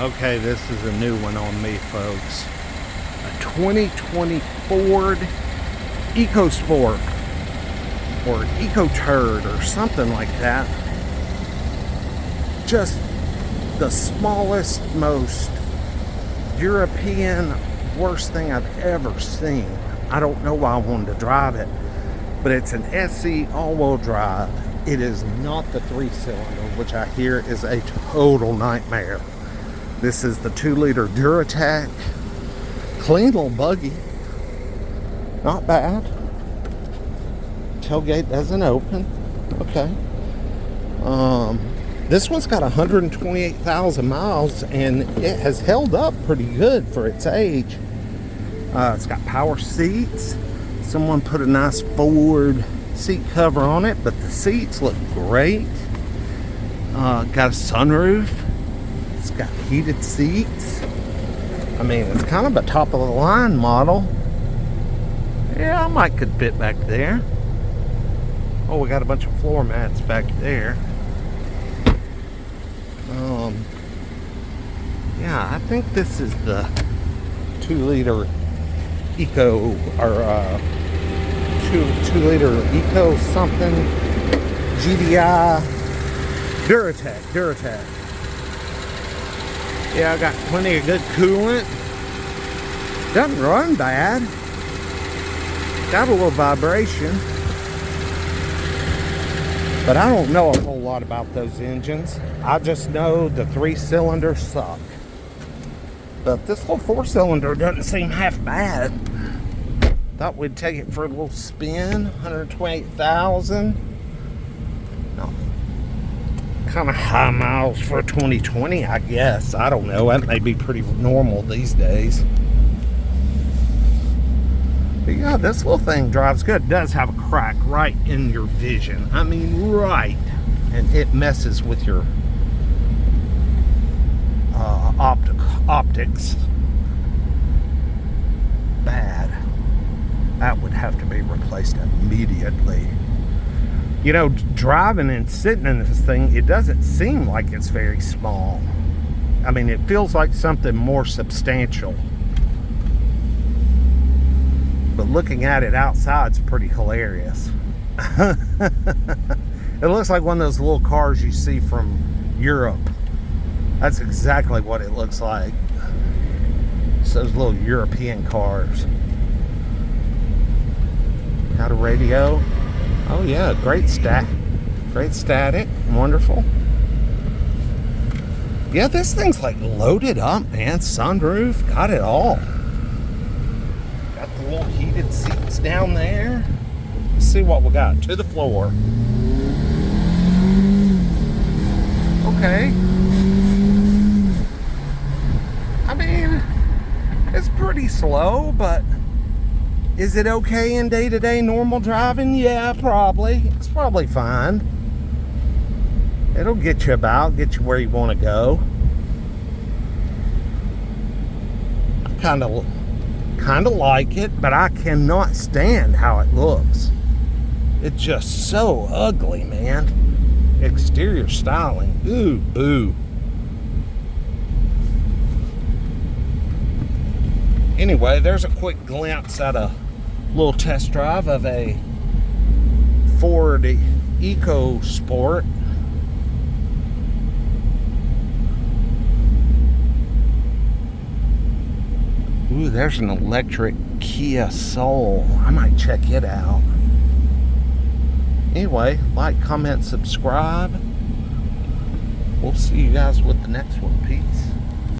Okay, this is a new one on me, folks. A 2020 Ford EcoSport or EcoTurd or something like that. Just the smallest, most European, worst thing I've ever seen. I don't know why I wanted to drive it, but it's an SE all-wheel drive. It is not the 3-cylinder, which I hear is a total nightmare. This is the 2-liter Duratec. Clean little buggy. Not bad. Tailgate doesn't open. Okay. This one's got 128,000 miles and it has held up pretty good for its age. It's got power seats. Someone put a nice Ford seat cover on it, but the seats look great. Got a sunroof. It's got heated seats. I mean, it's kind of a top of the line model. Yeah, I might could fit back there. Oh, we got a bunch of floor mats back there. Yeah, I think this is the 2-liter Eco or 2-liter Eco something GDI Duratec. Yeah, I got plenty of good coolant. Doesn't run bad. Got a little vibration. But I don't know a whole lot about those engines. I just know the 3-cylinders suck. But this little 4-cylinder doesn't seem half bad. Thought we'd take it for a little spin. 128,000. No. Kind of high miles for 2020, I guess. I don't know. That may be pretty normal these days. But yeah, this little thing drives good. It does have a crack right in your vision. I mean, right. And it messes with your optics. Bad. That would have to be replaced immediately. You know, driving and sitting in this thing, it doesn't seem like it's very small. I mean, it feels like something more substantial. But looking at it outside is pretty hilarious. It looks like one of those little cars you see from Europe. That's exactly what it looks like. It's those little European cars. Got a radio. Oh yeah, great static. Wonderful. Yeah, this thing's like loaded up, man. Sunroof, got it all. Got the little heated seats down there. Let's see what we got. To the floor. Okay. I mean, it's pretty slow, but is it okay in day-to-day normal driving? Yeah, probably. It's probably fine. It'll get you about, get you where you want to go. I kind of like it, but I cannot stand how it looks. It's just so ugly, man. Exterior styling. Ooh, boo. Anyway, there's a quick glimpse at a little test drive of a Ford EcoSport. Ooh, there's an electric Kia Soul. I might check it out. Anyway, like, comment, subscribe. We'll see you guys with the next one. Peace.